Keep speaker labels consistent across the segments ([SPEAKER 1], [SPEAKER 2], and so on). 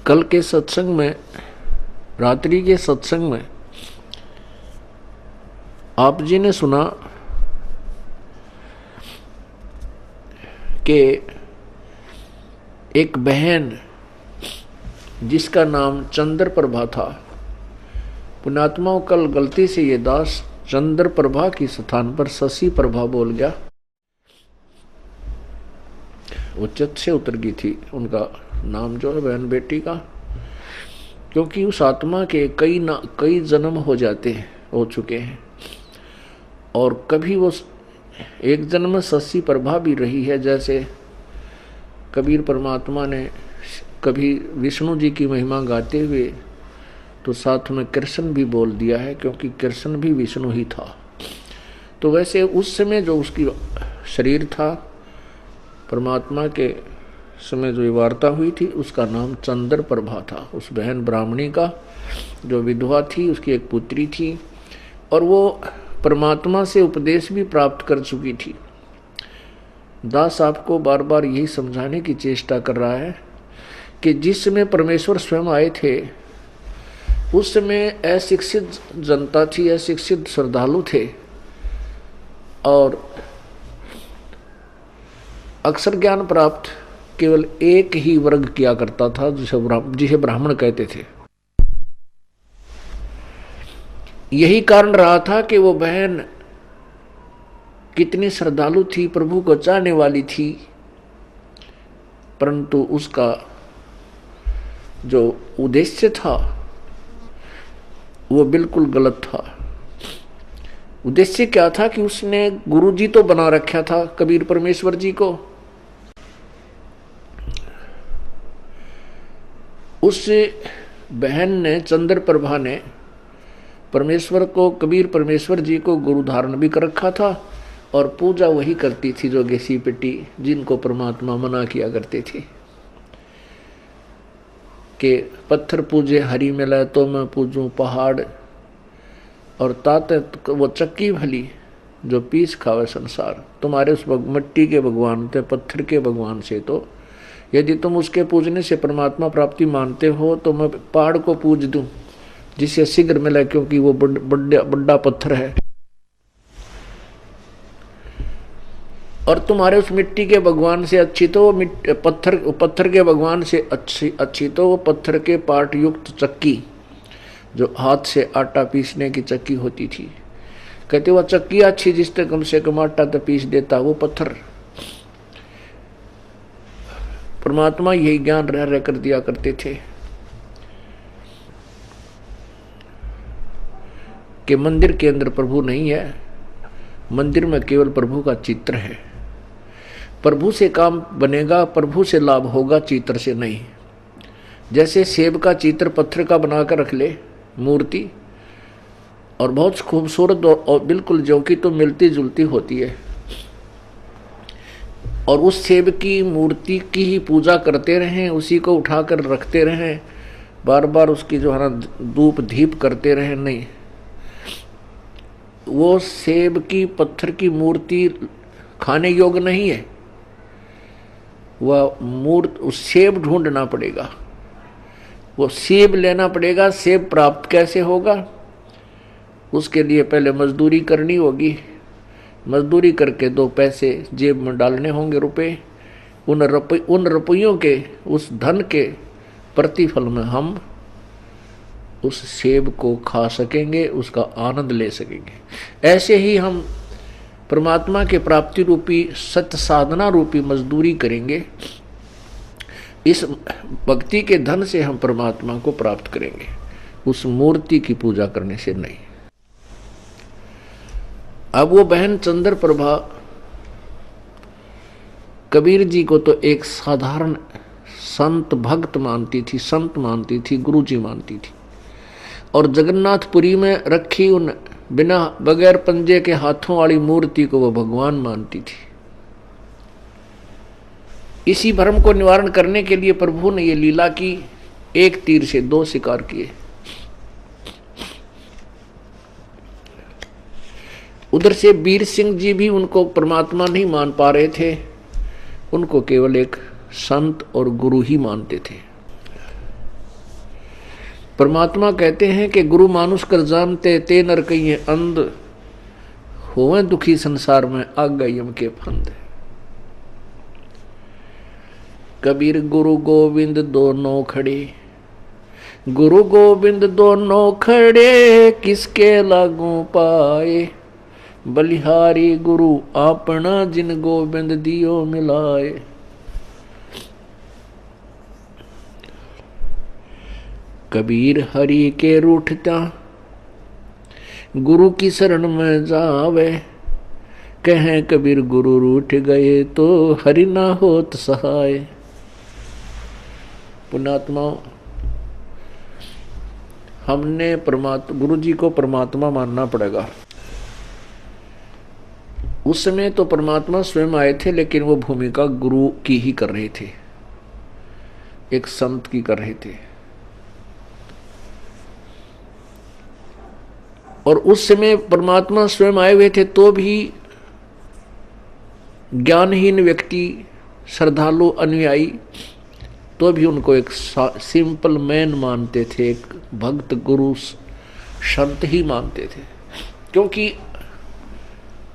[SPEAKER 1] कल के सत्संग में, रात्रि के सत्संग में आप जी ने सुना कि एक बहन जिसका नाम चंद्र प्रभा था, पुण्यात्माओं कल गलती से ये दास चंद्र प्रभा की स्थान पर शशि प्रभा बोल गया। वो चित से उतर गई थी उनका नाम जो है बहन बेटी का, क्योंकि उस आत्मा के कई जन्म हो चुके हैं और कभी वो एक जन्म में शशि प्रभा भी रही है। जैसे कबीर परमात्मा ने कभी विष्णु जी की महिमा गाते हुए तो साथ में कृष्ण भी बोल दिया है, क्योंकि कृष्ण भी विष्णु ही था। तो वैसे उस समय जो उसकी शरीर था, परमात्मा के समय जो वार्ता हुई थी, उसका नाम चंद्र प्रभा था। उस बहन ब्राह्मणी का जो विधवा थी, उसकी एक पुत्री थी और वो परमात्मा से उपदेश भी प्राप्त कर चुकी थी। दास आपको बार बार यही समझाने की चेष्टा कर रहा है कि जिस समय परमेश्वर स्वयं आए थे, उस समय अशिक्षित जनता थी, अशिक्षित श्रद्धालु थे और अक्षर ज्ञान प्राप्त केवल एक ही वर्ग किया करता था, जिसे ब्राह्मण कहते थे। यही कारण रहा था कि वो बहन कितनी श्रद्धालु थी, प्रभु को चाहने वाली थी, परंतु उसका जो उद्देश्य था वो बिल्कुल गलत था। उद्देश्य क्या था कि उसने गुरु जी तो बना रखा था कबीर परमेश्वर जी को। उस बहन ने, चंद्र प्रभा ने परमेश्वर को, कबीर परमेश्वर जी को गुरु धारण भी कर रखा था और पूजा वही करती थी जो घिसी पिटी, जिनको परमात्मा मना किया करते थे कि पत्थर पूजे हरि मिले तो मैं पूजूं पहाड़, और ताते वो चक्की भली जो पीस खावे संसार। तुम्हारे उस मिट्टी के भगवान थे, पत्थर के भगवान से, तो यदि तुम उसके पूजने से परमात्मा प्राप्ति मानते हो तो मैं पहाड़ को पूज दूं जिससे शीघ्र मिले, क्योंकि वो बड़ा पत्थर है। और तुम्हारे उस मिट्टी के भगवान से अच्छी तो पत्थर के भगवान से अच्छी तो वो पत्थर के पार्ट युक्त चक्की, जो हाथ से आटा पीसने की चक्की होती थी, कहते वो चक्की अच्छी जिससे कम से कम आटा तो पीस देता वो पत्थर। परमात्मा यही ज्ञान रह कर दिया करते थे कि मंदिर के अंदर प्रभु नहीं है, मंदिर में केवल प्रभु का चित्र है। प्रभु से काम बनेगा, प्रभु से लाभ होगा, चित्र से नहीं। जैसे सेब का चित्र पत्थर का बनाकर रख ले मूर्ति, और बहुत खूबसूरत और बिल्कुल जो कि तो मिलती जुलती होती है, और उस सेब की मूर्ति की ही पूजा करते रहें, उसी को उठाकर रखते रहें, बार बार उसकी जो है ना धूप धीप करते रहें, नहीं। वो सेब की पत्थर की मूर्ति खाने योग्य नहीं है। वह उस सेब ढूंढना पड़ेगा, वो सेब लेना पड़ेगा। सेब प्राप्त कैसे होगा? उसके लिए पहले मजदूरी करनी होगी, मजदूरी करके 2 पैसे जेब में डालने होंगे, रुपए। उन रुपयों के, उस धन के प्रतिफल में हम उस सेब को खा सकेंगे, उसका आनंद ले सकेंगे। ऐसे ही हम परमात्मा के प्राप्ति रूपी सत्य साधना रूपी मजदूरी करेंगे। इस भक्ति के धन से हम परमात्मा को प्राप्त करेंगे, उस मूर्ति की पूजा करने से नहीं। अब वो बहन चंद्र प्रभा कबीर जी को तो एक साधारण संत भक्त मानती थी, संत मानती थी, गुरु जी मानती थी, और जगन्नाथपुरी में रखी उन बिना बगैर पंजे के हाथों वाली मूर्ति को वो भगवान मानती थी। इसी भ्रम को निवारण करने के लिए प्रभु ने ये लीला की, एक तीर से 2 शिकार किए। उधर से वीर सिंह जी भी उनको परमात्मा नहीं मान पा रहे थे, उनको केवल एक संत और गुरु ही मानते थे। परमात्मा कहते हैं कि गुरु मानुष कर जानते ते नर कहिए अंध, होवे दुखी संसार में आग यम के फंद। कबीर गुरु गोविंद दोनों खड़े, गुरु गोविंद दोनों खड़े, किसके लागू पाए, बलिहारी गुरु अपना जिन गोविंद दियो मिलाए। कबीर हरि के रूठता, गुरु की शरण में जावे, कहें कबीर गुरु रूठ गए तो हरि ना होत सहाय। पुण्यात्माओं, हमने गुरु जी को परमात्मा मानना पड़ेगा। उस समय तो परमात्मा स्वयं आए थे, लेकिन वो भूमिका गुरु की ही कर रहे थे, एक संत की कर रहे थे। और उस समय परमात्मा स्वयं आए हुए थे तो भी ज्ञानहीन व्यक्ति, श्रद्धालु, अनुयायी तो भी उनको एक सिंपल मैन मानते थे, एक भक्त गुरु संत ही मानते थे। क्योंकि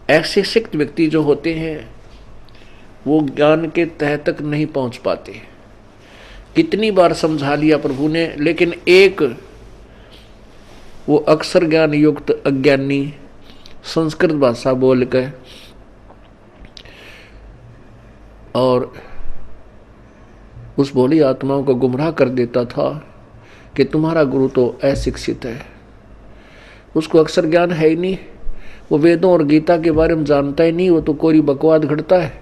[SPEAKER 1] ऐसे सिक्त व्यक्ति जो होते हैं वो ज्ञान के तह तक नहीं पहुंच पाते। कितनी बार समझा लिया प्रभु ने, लेकिन एक वो अक्षर ज्ञान युक्त अज्ञानी संस्कृत भाषा बोल कर और उस भोली आत्माओं को गुमराह कर देता था कि तुम्हारा गुरु तो अशिक्षित है, उसको अक्षर ज्ञान है ही नहीं, वो वेदों और गीता के बारे में जानता ही नहीं, वो तो कोई बकवाद घड़ता है,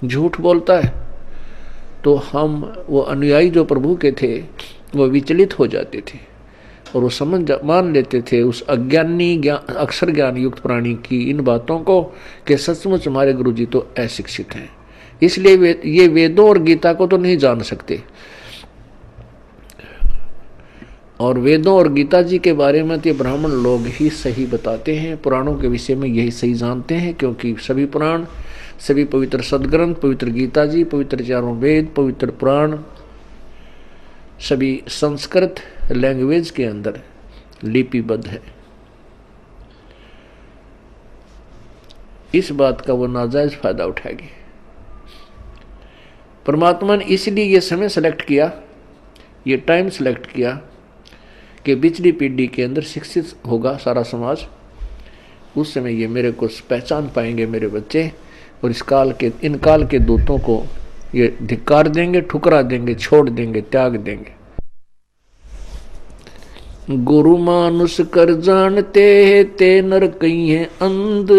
[SPEAKER 1] झूठ बोलता है। तो हम वो अनुयायी जो प्रभु के थे वो विचलित हो जाते थे और वो मान लेते थे उस अज्ञानी अक्षर ज्ञान युक्त प्राणी की इन बातों को कि सचमुच हमारे गुरु जी तो अशिक्षित हैं, इसलिए ये वेदों और गीता को तो नहीं जान सकते। और वेदों और गीता जी के बारे में तो ब्राह्मण लोग ही सही बताते हैं, पुराणों के विषय में यही सही जानते हैं, क्योंकि सभी पुराण, सभी पवित्र सदग्रंथ, पवित्र गीता जी, पवित्र चारों वेद, पवित्र पुराण सभी संस्कृत लैंग्वेज के अंदर लिपिबद्ध है। इस बात का वो नाजायज फायदा उठाएगी। परमात्मा ने इसलिए ये समय सेलेक्ट किया, ये टाइम सेलेक्ट किया कि पिछली पीढ़ी के अंदर शिक्षित होगा सारा समाज। उस समय ये मेरे को पहचान पाएंगे मेरे बच्चे, और इन काल के दूतों को ये धिक्कार देंगे, ठुकरा देंगे, छोड़ देंगे, त्याग देंगे। गुरु मानुष कर जानते ते नर कहिए अंध,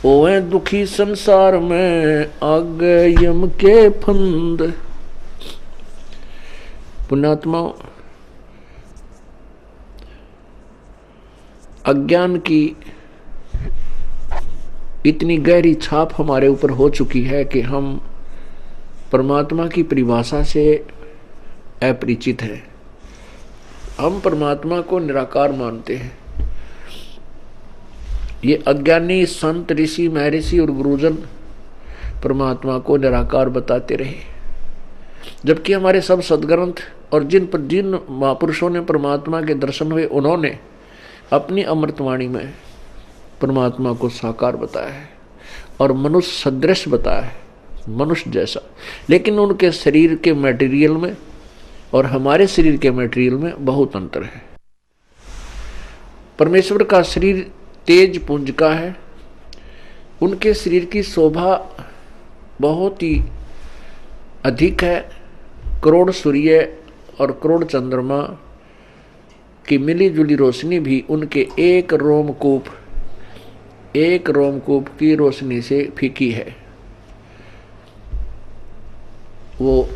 [SPEAKER 1] ओए दुखी संसार में आग यम के फंद। पुण्यात्मा, अज्ञान की इतनी गहरी छाप हमारे ऊपर हो चुकी है कि हम परमात्मा की परिभाषा से अपरिचित हैं। हम परमात्मा को निराकार मानते हैं। ये अज्ञानी संत, ऋषि, महर्षि और गुरुजन परमात्मा को निराकार बताते रहे, जबकि हमारे सब सदग्रंथ और जिन महापुरुषों ने परमात्मा के दर्शन हुए उन्होंने अपनी अमृतवाणी में परमात्मा को साकार बताया है और मनुष्य सदृश बताया है, मनुष्य जैसा। लेकिन उनके शरीर के मटेरियल में और हमारे शरीर के मटेरियल में बहुत अंतर है। परमेश्वर का शरीर तेज पुंज का है, उनके शरीर की शोभा बहुत ही अधिक है। करोड़ सूर्य और करोड़ चंद्रमा की मिली जुली रोशनी भी उनके एक रोमकूप की रोशनी से फीकी है। वो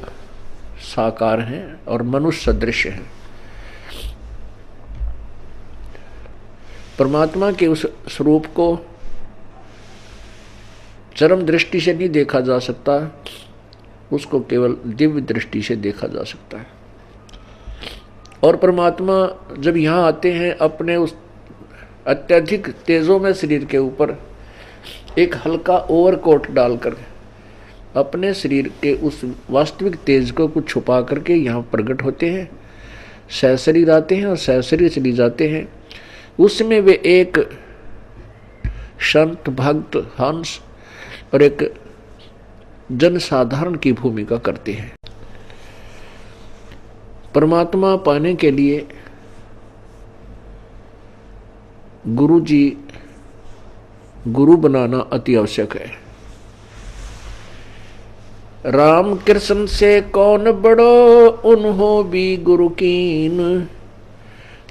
[SPEAKER 1] साकार हैं और मनुष्य सदृश हैं। परमात्मा के उस स्वरूप को चरम दृष्टि से नहीं देखा जा सकता, उसको केवल दिव्य दृष्टि से देखा जा सकता है। और परमात्मा जब यहाँ आते हैं अपने उस अत्यधिक तेजों में शरीर के ऊपर एक हल्का ओवरकोट डालकर अपने शरीर के उस वास्तविक तेज को कुछ छुपा करके यहाँ प्रकट होते हैं। सहशरीर आते हैं और सहशरीर चली जाते हैं। उसमें वे एक संत, भक्त, हंस और एक जनसाधारण की भूमिका करते हैं। परमात्मा पाने के लिए गुरु जी, गुरु बनाना अति आवश्यक है। राम कृष्ण से कौन बड़ो, उन्हों भी गुरु कीन,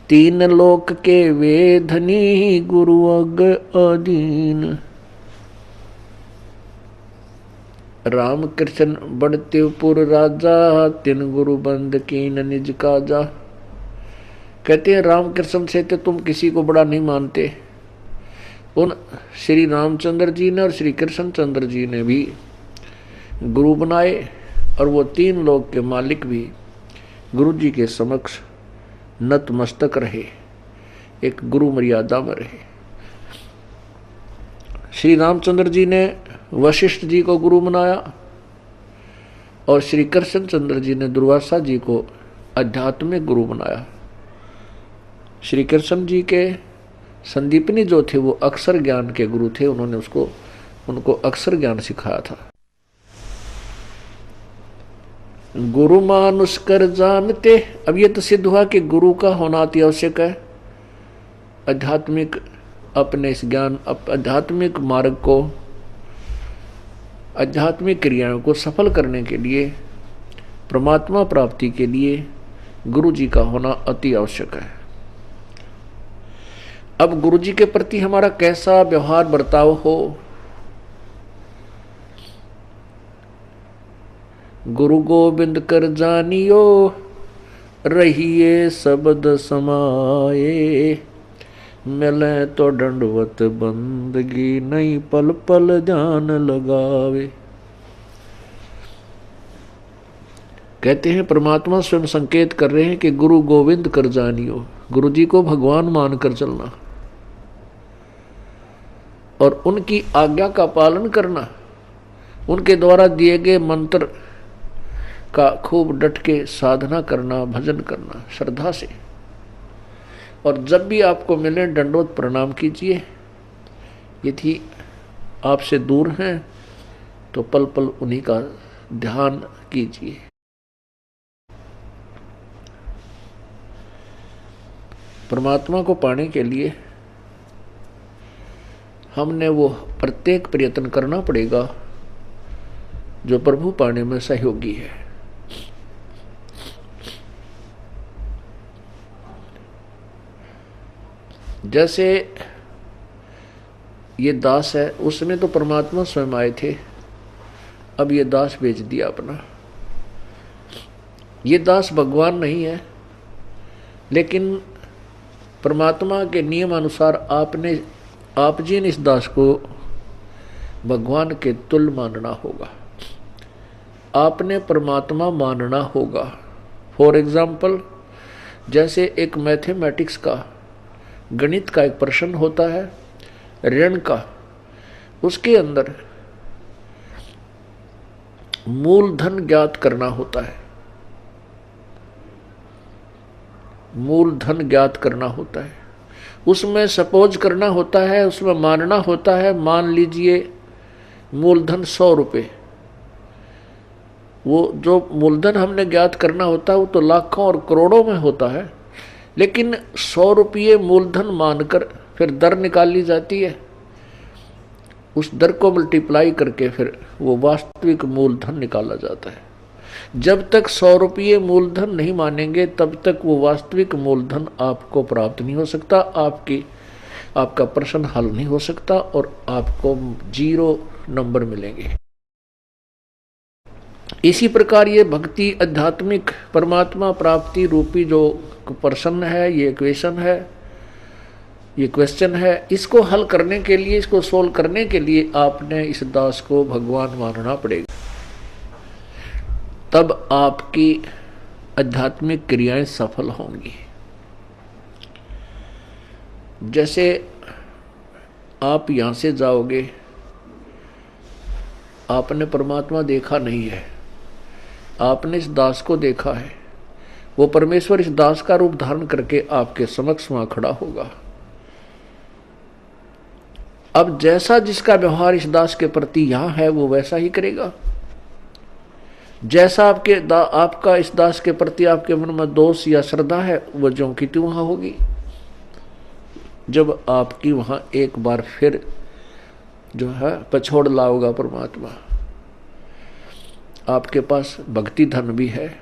[SPEAKER 1] तीन लोक के वे धनी, गुरु अग अधीन। राम कृष्ण बड़तेपुर राजा, तिन गुरु बंद कीन निज काजा। कहते हैं राम कृष्ण से तो तुम किसी को बड़ा नहीं मानते। उन श्री रामचंद्र जी ने और श्री कृष्ण चंद्र जी ने भी गुरु बनाए और वो तीन लोक के मालिक भी गुरु जी के समक्ष नतमस्तक रहे, एक गुरु मर्यादा में रहे। श्री रामचंद्र जी ने वशिष्ठ जी को गुरु बनाया और श्री कृष्ण चंद्र जी ने दुर्वासा जी को आध्यात्मिक गुरु बनाया। श्री कृष्ण जी के संदीपनी जो थे वो अक्षर ज्ञान के गुरु थे, उन्होंने उनको अक्षर ज्ञान सिखाया था। गुरु मानुष कर जानते, अब ये तो सिद्ध हुआ कि गुरु का होना अति आवश्यक है। आध्यात्मिक अपने इस ज्ञान, आध्यात्मिक मार्ग को, आध्यात्मिक क्रियाओं को सफल करने के लिए, परमात्मा प्राप्ति के लिए गुरु जी का होना अति आवश्यक है। अब गुरु जी के प्रति हमारा कैसा व्यवहार बर्ताव हो। गुरु गोविंद कर जानियो, रहिए शब्द समाये, मिले तो दंडवत बंदगी, नहीं पल पल ध्यान लगावे। कहते हैं परमात्मा स्वयं संकेत कर रहे हैं कि गुरु गोविंद कर जानियो, गुरु जी को भगवान मानकर चलना और उनकी आज्ञा का पालन करना, उनके द्वारा दिए गए मंत्र का खूब डट के साधना करना, भजन करना श्रद्धा से। और जब भी आपको मिले दंडोत प्रणाम कीजिए। यदि आपसे दूर हैं तो पल पल उन्हीं का ध्यान कीजिए। परमात्मा को पाने के लिए हमने वो प्रत्येक प्रयत्न करना पड़ेगा जो प्रभु पाने में सहयोगी है। जैसे ये दास है, उसमें तो परमात्मा स्वयं आए थे, अब ये दास बेच दिया अपना। ये दास भगवान नहीं है, लेकिन परमात्मा के नियम अनुसार आप जी ने इस दास को भगवान के तुल्य मानना होगा। आपने परमात्मा मानना होगा। फॉर एग्जाम्पल, जैसे एक मैथमेटिक्स का, गणित का एक प्रश्न होता है ऋण का, उसके अंदर मूलधन ज्ञात करना होता है। मूलधन ज्ञात करना होता है, उसमें सपोज करना होता है, उसमें मानना होता है, मान लीजिए मूलधन 100 रुपये। वो जो मूलधन हमने ज्ञात करना होता है वो तो लाखों और करोड़ों में होता है, लेकिन 100 रुपये मूलधन मानकर फिर दर निकाली जाती है। उस दर को मल्टीप्लाई करके फिर वो वास्तविक मूलधन निकाला जाता है। जब तक 100 रुपये मूलधन नहीं मानेंगे तब तक वो वास्तविक मूलधन आपको प्राप्त नहीं हो सकता, आपका प्रश्न हल नहीं हो सकता और आपको 0 नंबर मिलेंगे। इसी प्रकार ये भक्ति, आध्यात्मिक परमात्मा प्राप्ति रूपी जो प्रश्न है, ये इक्वेशन है, ये क्वेश्चन है, इसको हल करने के लिए, इसको सोल्व करने के लिए आपने इस दास को भगवान मानना पड़ेगा। तब आपकी आध्यात्मिक क्रियाएं सफल होंगी। जैसे आप यहां से जाओगे, आपने परमात्मा देखा नहीं है, आपने इस दास को देखा है, वो परमेश्वर इस दास का रूप धारण करके आपके समक्ष वहां खड़ा होगा। अब जैसा जिसका व्यवहार इस दास के प्रति यहां है वो वैसा ही करेगा। जैसा आपका इस दास के प्रति आपके मन में दोष या श्रद्धा है वो ज्यों की त्यों वहां होगी। जब आपकी वहां एक बार फिर जो है पछोड़ लाओगा परमात्मा, आपके पास भक्ति धन भी है,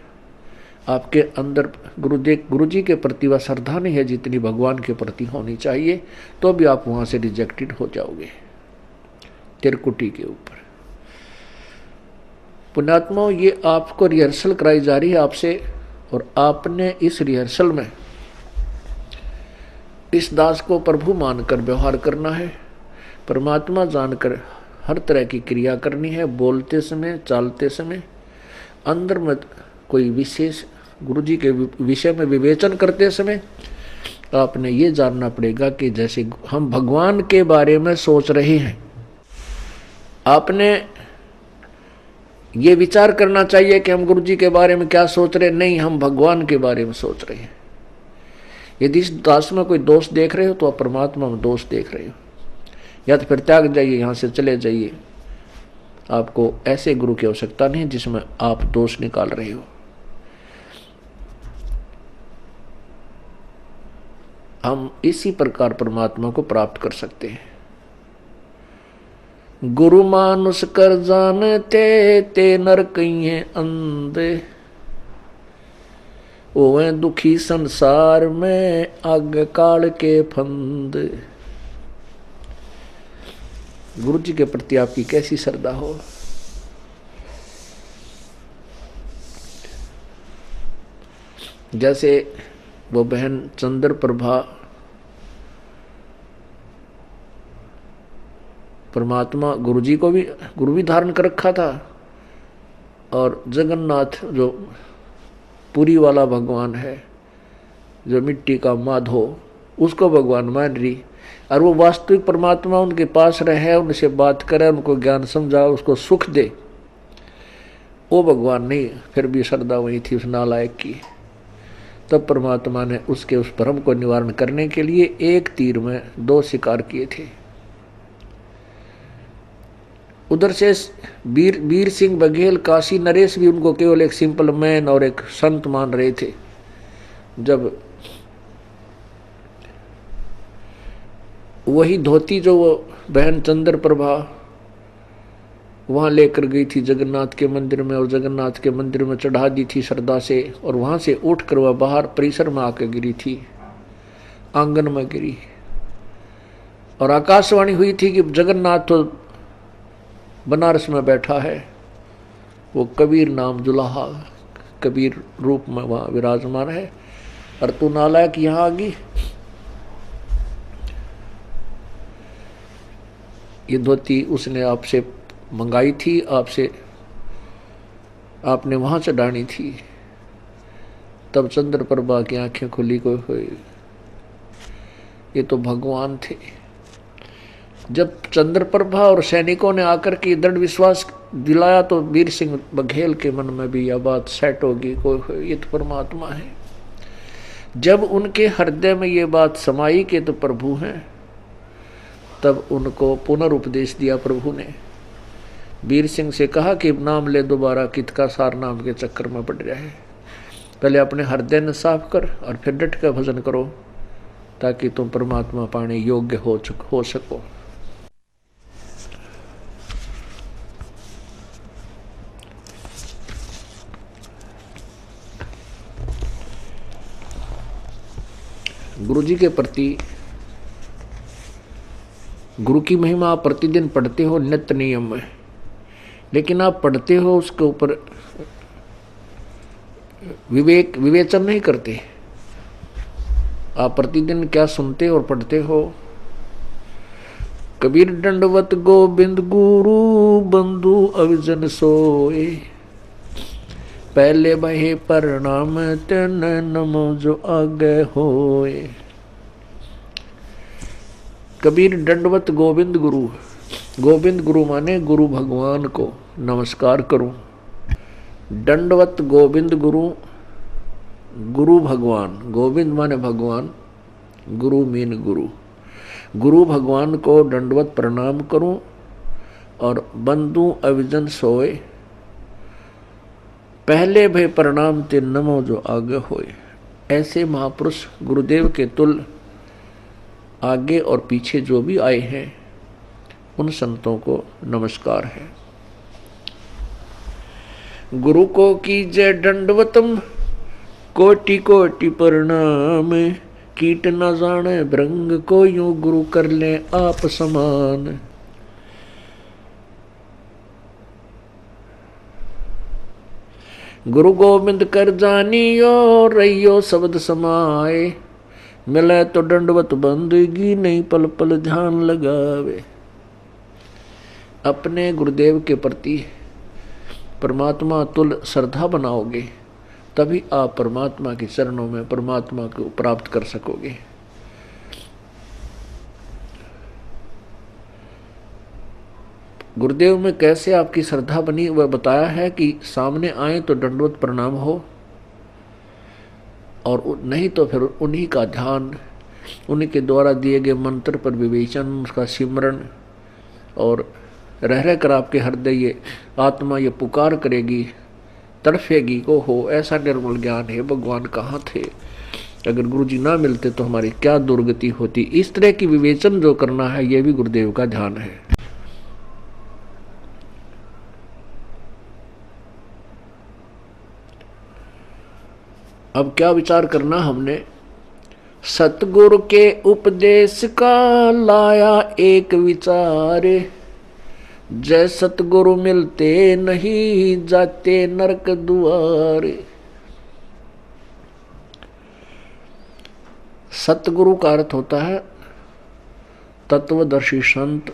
[SPEAKER 1] आपके अंदर गुरु जी के प्रति वह श्रद्धा नहीं है जितनी भगवान के प्रति होनी चाहिए, तो भी आप वहां से रिजेक्टेड हो जाओगे त्रिकुटी के ऊपर। पुण्यात्माओं, ये आपको रिहर्सल कराई जा रही है आपसे, और आपने इस रिहर्सल में इस दास को प्रभु मानकर व्यवहार करना है, परमात्मा जानकर हर तरह की क्रिया करनी है, बोलते समय, चालते समय। अंदर में कोई विशेष गुरु जी के विषय में विवेचन करते समय आपने ये जानना पड़ेगा कि जैसे हम भगवान के बारे में सोच रहे हैं, आपने ये विचार करना चाहिए कि हम गुरु जी के बारे में क्या सोच रहे हैं। नहीं, हम भगवान के बारे में सोच रहे हैं। यदि इस दास में कोई दोष देख रहे हो तो आप परमात्मा में दोष देख रहे हो, या तो फिर त्याग जाइए, यहां से चले जाइए। आपको ऐसे गुरु की आवश्यकता नहीं जिसमें आप दोष निकाल रहे हो। हम इसी प्रकार परमात्मा को प्राप्त कर सकते हैं। गुरु मानुष कर जानते ते नर कहिए अंधे, ओवे दुखी संसार में आग काल के फंद। गुरु जी के प्रति आपकी कैसी श्रद्धा हो। जैसे वो बहन चंद्र प्रभा परमात्मा गुरु जी को भी गुरु भी धारण कर रखा था, और जगन्नाथ जो पुरी वाला भगवान है, जो मिट्टी का माधो, उसको भगवान मान रही, और वो वास्तविक परमात्मा उनके पास रहे, उनसे बात करे, उनको ज्ञान समझा, उसको सुख दे, वो भगवान नहीं। फिर भी श्रद्धा वही थी उस नालायक की। तब परमात्मा ने उसके उस भ्रम को निवारण करने के लिए एक तीर में दो शिकार किए थे। उधर से वीर सिंह बघेल, काशी नरेश भी उनको केवल एक सिंपल मैन और एक संत मान रहे थे। जब वही धोती जो वो बहन चंद्र प्रभा वहां लेकर गई थी जगन्नाथ के मंदिर में, और जगन्नाथ के मंदिर में चढ़ा दी थी श्रद्धा से, और वहां से उठकर वह बाहर परिसर में आकर गिरी थी, आंगन में गिरी, और आकाशवाणी हुई थी कि जगन्नाथ तो बनारस में बैठा है, वो कबीर नाम जुलाहा कबीर रूप में वहां विराजमान है, और तू नालायक यहां आ गई। ये धोती उसने आपसे मंगाई थी, आपने वहां चढ़ानी थी। तब चंद्र प्रभा की आंखें खुली, कोई ये तो भगवान थे। जब चंद्र प्रभा और सैनिकों ने आकर के दृढ़ विश्वास दिलाया तो वीर सिंह बघेल के मन में भी यह बात सेट होगी, कोई ये तो परमात्मा है। जब उनके हृदय में ये बात समाई कि तो प्रभु हैं, तब उनको पुनरुपदेश दिया प्रभु ने। वीर सिंह से कहा कि नाम ले दोबारा, कित का सार नाम के चक्कर में पड़ रहा है। पहले अपने हृदय ने साफ कर और फिर डट कर भजन करो, ताकि तुम परमात्मा पाने योग्य हो सको। गुरु जी के प्रति गुरु की महिमा आप प्रतिदिन पढ़ते हो नित्य नियम में, लेकिन आप पढ़ते हो उसके ऊपर विवेचन नहीं करते। आप प्रतिदिन क्या सुनते और पढ़ते हो। कबीर दंडवत गोविंद गुरु बंधु अविजन सोए, पहले बहे प्रणाम तेन नमो जो आगे होए। कबीर दंडवत गोविंद गुरु, गोविंद गुरु माने गुरु भगवान को नमस्कार करूं। दंडवत गोविंद गुरु गुरु भगवान, गोविंद माने भगवान, गुरु मीन गुरु, गुरु भगवान को दंडवत प्रणाम करूं और बंदू अविजन सोए, पहले भय प्रणाम ते नमो जो आगे होए। ऐसे महापुरुष गुरुदेव के तुल्य आगे और पीछे जो भी आए हैं उन संतों को नमस्कार है। गुरु को कीजय दंडवतम, कोटि कोटि प्रणाम, कीट न जाने भृंग को यूं गुरु कर ले आप समान। गुरु गोविंद कर जानियो, रहियो शब्द समाए, मिले तो दंडवत बंदगी, नहीं पल पल ध्यान लगावे। अपने गुरुदेव के प्रति परमात्मा तुल्य श्रद्धा बनाओगे तभी आप परमात्मा के चरणों में परमात्मा को प्राप्त कर सकोगे। गुरुदेव में कैसे आपकी श्रद्धा बनी वह बताया है कि सामने आए तो दंडवत प्रणाम हो, और नहीं तो फिर उन्हीं का ध्यान, उन्हीं के द्वारा दिए गए मंत्र पर विवेचन, उसका सिमरन, और रह कर आपके हृदय ये आत्मा ये पुकार करेगी, तड़फेगी को हो ऐसा निर्मल ज्ञान है भगवान कहाँ थे, अगर गुरु जी ना मिलते तो हमारी क्या दुर्गति होती। इस तरह की विवेचन जो करना है ये भी गुरुदेव का ध्यान है। अब क्या विचार करना हमने, सतगुरु के उपदेश का लाया एक विचार, जय सतगुरु मिलते नहीं जाते नरक दुआरे। सतगुरु का अर्थ होता है तत्वदर्शी संत,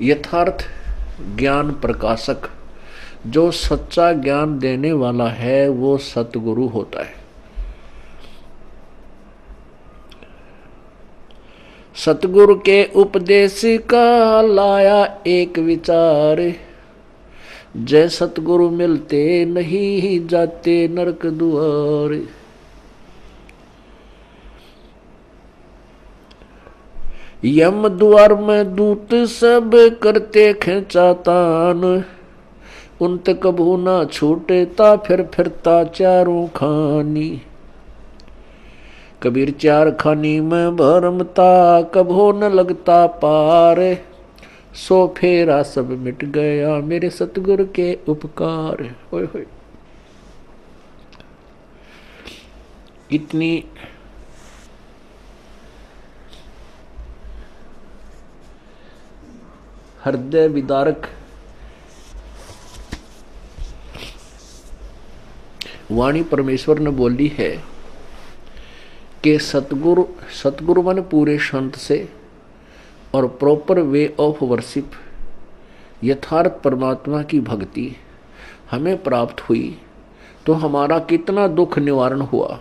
[SPEAKER 1] यथार्थ ज्ञान प्रकाशक। जो सच्चा ज्ञान देने वाला है वो सतगुरु होता है। सतगुरु के उपदेश का लाया एक विचार, जय सतगुरु मिलते नहीं जाते नरक दुआर। यम द्वार में दूत सब करते खिंचातान, उन तक कभू ना छूटता फिर फिरता चारों खानी। कबीर चार खानी में भरमता कभो न लगता पार, सो फेरा सब मिट गया मेरे सतगुरु के उपकार। होय होय, इतनी हृदय विदारक वाणी परमेश्वर ने बोली है कि सतगुरु माने पूरे संत से और प्रॉपर वे ऑफ वर्शिप, यथार्थ परमात्मा की भक्ति हमें प्राप्त हुई तो हमारा कितना दुख निवारण हुआ।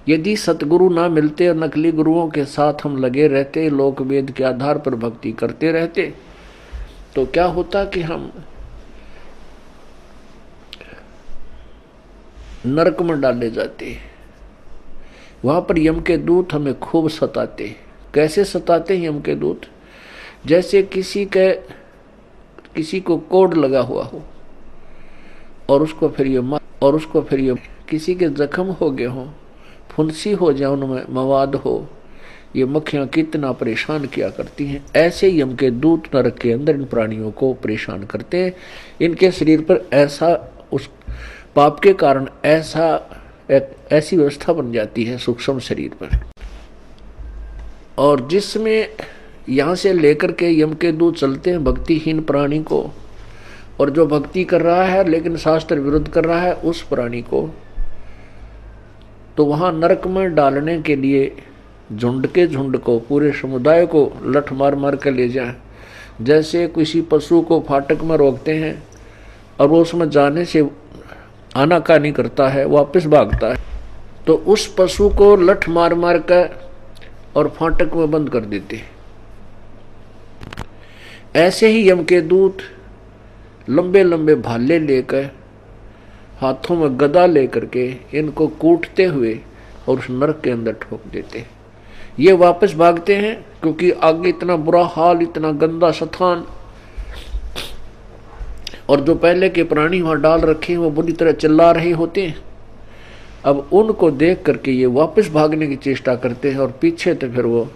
[SPEAKER 1] यदि सतगुरु ना मिलते और नकली गुरुओं के साथ हम लगे रहते, लोक वेद के आधार पर भक्ति करते रहते, तो क्या होता कि हम नरक में डाले जाते। वहां पर यम के दूत हमें खूब सताते। कैसे सताते हैं यम के दूत? जैसे किसी को कोड लगा हुआ हो और उसको फिर ये किसी के जख्म हो गए हों, फुंसी हो जाए, उनमें मवाद हो, ये मक्खियां कितना परेशान किया करती हैं। ऐसे यम के दूत नरक के अंदर इन प्राणियों को परेशान करते हैं। इनके शरीर पर ऐसा उस पाप के कारण ऐसी व्यवस्था बन जाती है सूक्ष्म शरीर पर, और जिसमें यहाँ से लेकर के यम के दूत चलते हैं भक्तिहीन प्राणी को, और जो भक्ति कर रहा है लेकिन शास्त्र विरुद्ध कर रहा है उस प्राणी को, तो वहाँ नरक में डालने के लिए झुंड के झुंड को, पूरे समुदाय को लठ मार मार कर ले जाए। जैसे किसी पशु को फाटक में रोकते हैं और वो उसमें जाने से आनाकानी करता है, वापस भागता है, तो उस पशु को लठ मार मार कर और फाटक में बंद कर देते। ऐसे ही यम के दूत लंबे लंबे भाले लेकर हाथों में गदा लेकर के इनको कूटते हुए और उस नरक के अंदर ठोक देते। ये वापस भागते हैं क्योंकि आगे इतना बुरा हाल, इतना गंदा स्थान, और जो पहले के प्राणी वहां डाल रखे हैं वो बुरी तरह चिल्ला रहे होते हैं। अब उनको देख करके ये वापस भागने की चेष्टा करते हैं और पीछे तो फिर वो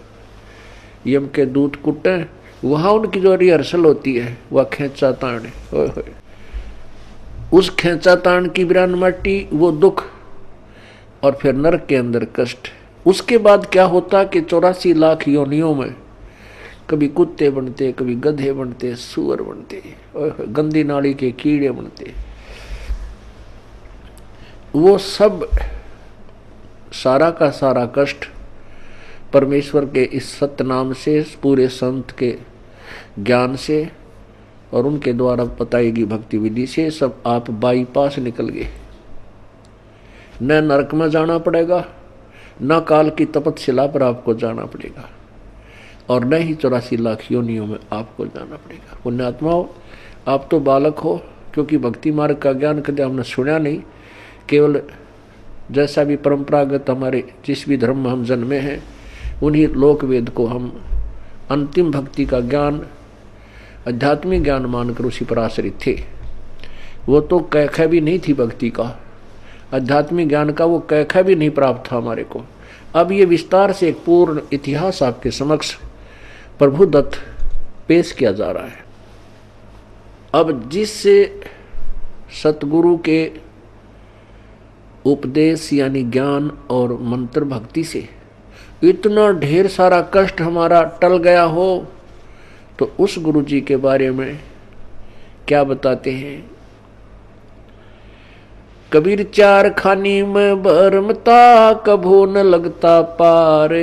[SPEAKER 1] यम के दूत कुटे। वहां उनकी जो रिहर्सल होती है वह खेचा ताण, उस खेचा ताण की बिरान माटी, वो दुख, और फिर नरक के अंदर कष्ट। उसके बाद क्या होता कि 84 लाख योनियों में कभी कुत्ते बनते, कभी गधे बनते, सुअर बनते, गंदी नाली के कीड़े बनते। वो सब सारा का सारा कष्ट परमेश्वर के इस सत्य नाम से, पूरे संत के ज्ञान से और उनके द्वारा बताई गई भक्ति विधि से सब आप बाईपास निकल गए। न नरक में जाना पड़ेगा, न काल की तपस्या पर आपको जाना पड़ेगा, और न ही 84 लाख योनियों में आपको जाना पड़ेगा। पुण्यात्माओं, आप तो बालक हो, क्योंकि भक्ति मार्ग का ज्ञान कभी हमने सुना नहीं। केवल जैसा भी परंपरागत हमारे जिस भी धर्म में हम जन्मे हैं उन्हीं लोक वेद को हम अंतिम भक्ति का ज्ञान, आध्यात्मिक ज्ञान मानकर उसी पर आश्रित थे। वो तो कैखा भी नहीं थी भक्ति का, आध्यात्मिक ज्ञान का वो कैखा भी नहीं प्राप्त था हमारे को। अब ये विस्तार से एक पूर्ण इतिहास आपके समक्ष प्रभु दत्त पेश किया जा रहा है। अब जिससे सतगुरु के उपदेश यानी ज्ञान और मंत्र भक्ति से इतना ढेर सारा कष्ट हमारा टल गया हो, तो उस गुरु जी के बारे में क्या बताते हैं। कबीर चार खानी में भरमता, कभू न लगता पार,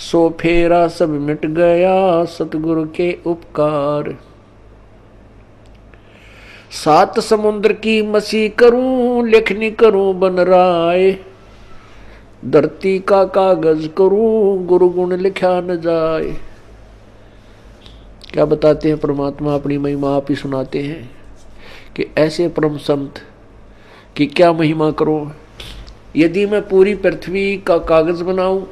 [SPEAKER 1] सो फेरा सब मिट गया सतगुरु के उपकार। 7 समुद्र की मसी करूं, लेखनी करूं बन राय, धरती का कागज करूं, गुरु गुण लिखा न जाए। क्या बताते हैं परमात्मा, अपनी महिमा आप ही सुनाते हैं कि ऐसे परम संत कि क्या महिमा करो। यदि मैं पूरी पृथ्वी का कागज बनाऊं